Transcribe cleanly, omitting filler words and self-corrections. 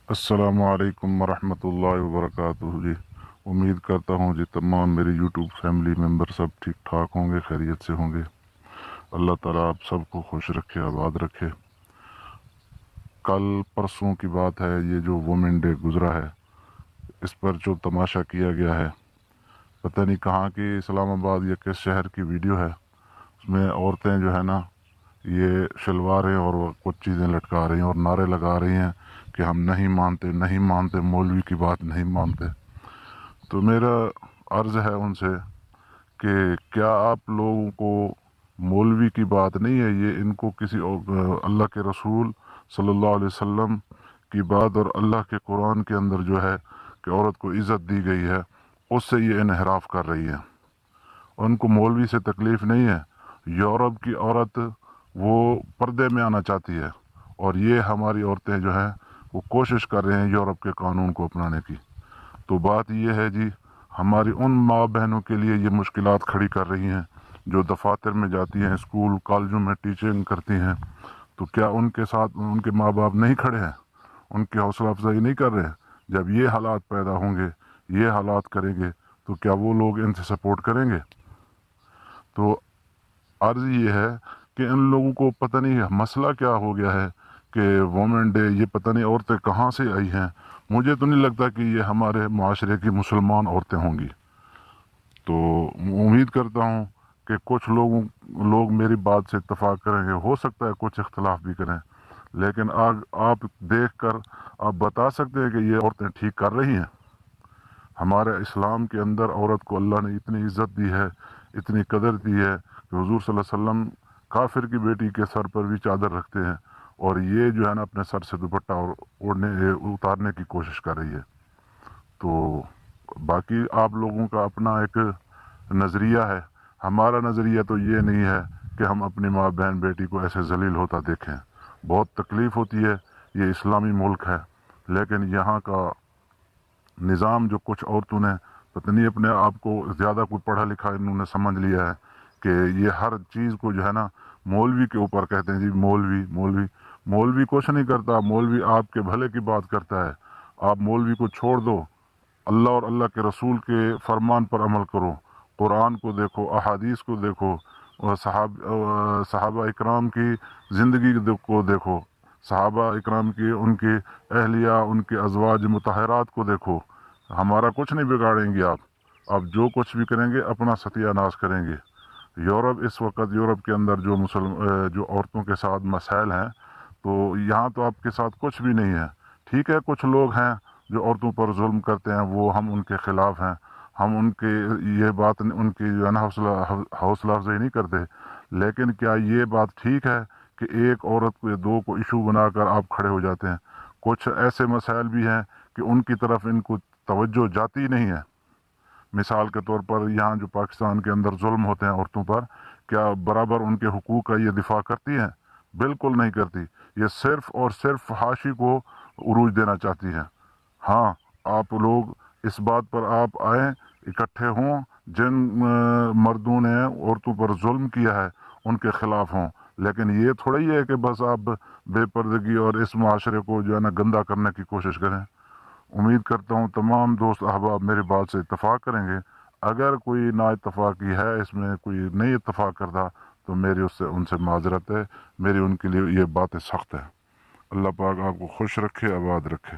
अस्सलामु अलैकुम वरहमतुल्लाहि वबरकातुहू जी। उम्मीद करता हूँ जी तमाम मेरी यूट्यूब फैमिली मेम्बर सब ठीक ठाक होंगे, खैरियत से होंगे। अल्लाह ताला आप सबको खुश रखे, आबाद रखे। कल परसों की बात है, ये जो वुमेन डे गुज़रा है, इस पर जो तमाशा किया गया है, पता नहीं कहाँ की इस्लामाबाद या किस शहर की वीडियो है। उसमें औरतें जो है ना, ये शलवारें और कुछ चीज़ें लटका रही हैं और नारे लगा रही हैं कि हम नहीं मानते, नहीं मानते, मौलवी की बात नहीं मानते। तो मेरा अर्ज़ है उनसे कि क्या आप लोगों को मौलवी की बात नहीं है, ये इनको किसी अल्लाह के रसूल सल्लल्लाहु अलैहि वसल्लम की बात और अल्लाह के कुरान के अंदर जो है कि औरत को इज़्ज़त दी गई है, उससे ये इनहराफ कर रही है। उनको मौलवी से तकलीफ़ नहीं है। यूरोप की औरत वो पर्दे में आना चाहती है और ये हमारी औरतें जो हैं वो कोशिश कर रहे हैं यूरोप के कानून को अपनाने की। तो बात ये है जी, हमारी उन माँ बहनों के लिए ये मुश्किलात खड़ी कर रही हैं जो दफातर में जाती हैं, स्कूल कॉलेजों में टीचिंग करती हैं। तो क्या उनके साथ उनके माँ बाप नहीं खड़े हैं, उनकी हौसला अफजाई नहीं कर रहे हैं? जब ये हालात पैदा होंगे, ये हालात करेंगे, तो क्या वो लोग इनसे सपोर्ट करेंगे? तो अर्ज़ ये है कि इन लोगों को पता नहीं है मसला क्या हो गया है कि वुमेन डे, ये पता नहीं औरतें कहाँ से आई हैं। मुझे तो नहीं लगता कि ये हमारे माशरे की मुसलमान औरतें होंगी। तो उम्मीद करता हूँ कि कुछ लोग मेरी बात से इत्तफाक करेंगे, हो सकता है कुछ इख्तलाफ भी करें, लेकिन आप देख कर आप बता सकते हैं कि ये औरतें ठीक कर रही हैं। हमारे इस्लाम के अंदर औरत को अल्लाह ने इतनी इज़्ज़त दी है, इतनी कदर दी है कि हुजूर सल्लल्लाहु अलैहि वसल्लम काफिर की बेटी के सर पर भी चादर रखते हैं और ये जो है ना अपने सर से दुपट्टा और उतारने की कोशिश कर रही है। तो बाकी आप लोगों का अपना एक नज़रिया है। हमारा नज़रिया तो ये नहीं है कि हम अपनी माँ बहन बेटी को ऐसे जलील होता देखें। बहुत तकलीफ़ होती है, ये इस्लामी मुल्क है, लेकिन यहाँ का निज़ाम जो कुछ औरतों ने पता नहीं अपने आप को ज़्यादा कोई पढ़ा लिखा इन्होंने समझ लिया है कि ये हर चीज़ को जो है ना मौलवी के ऊपर कहते हैं जी, मौलवी मौलवी। मौलवी कुछ नहीं करता, मौलवी आपके भले की बात करता है। आप मौलवी को छोड़ दो, अल्लाह और अल्लाह के रसूल के फरमान पर अमल करो, कुरान को देखो, अहादीस को देखो, और सहाबा इकराम की ज़िंदगी को देखो, सहाबा इकराम की उनकी अहलिया, उनके अज़वाज मुतहरात को देखो। हमारा कुछ नहीं बिगाड़ेंगे आप जो कुछ भी करेंगे अपना सत्यानाश करेंगे। यूरोप इस वक्त यूरोप के अंदर जो औरतों के साथ मसाइल हैं, तो यहाँ तो आपके साथ कुछ भी नहीं है। ठीक है, कुछ लोग हैं जो औरतों पर जुल्म करते हैं, वो हम उनके ख़िलाफ़ हैं। हम उनके ये बात उनकी जो है ना हौसला अफजाई नहीं करते, लेकिन क्या ये बात ठीक है कि एक औरत को या दो को इशू बनाकर आप खड़े हो जाते हैं? कुछ ऐसे मसाइल भी हैं कि उनकी तरफ इनको तवज्जो जाती नहीं है। मिसाल के तौर पर यहाँ जो पाकिस्तान के अंदर जुल्म होते हैं औरतों पर, क्या बराबर उनके हुकूक का ये दिफा करती हैं? बिल्कुल नहीं करती। ये सिर्फ और सिर्फ फहाशी को उरूज देना चाहती हैं। हाँ, आप लोग इस बात पर आप आए, इकट्ठे हों, जिन मर्दों ने औरतों पर जुल्म किया है उनके खिलाफ हों। लेकिन ये थोड़ा ही है कि बस आप बेपर्दगी और इस माशरे को जो है ना गंदा करने की कोशिश करें। उम्मीद करता हूँ तमाम दोस्त अहबाब मेरी बात से इत्तफाक करेंगे। अगर कोई ना इत्तफाकी है, इसमें कोई नहीं इत्तफाक करता, तो मेरी उससे उनसे माजरत है। मेरी उनके लिए ये बातें सख्त है। अल्लाह पाक आपको खुश रखे, आबाद रखे।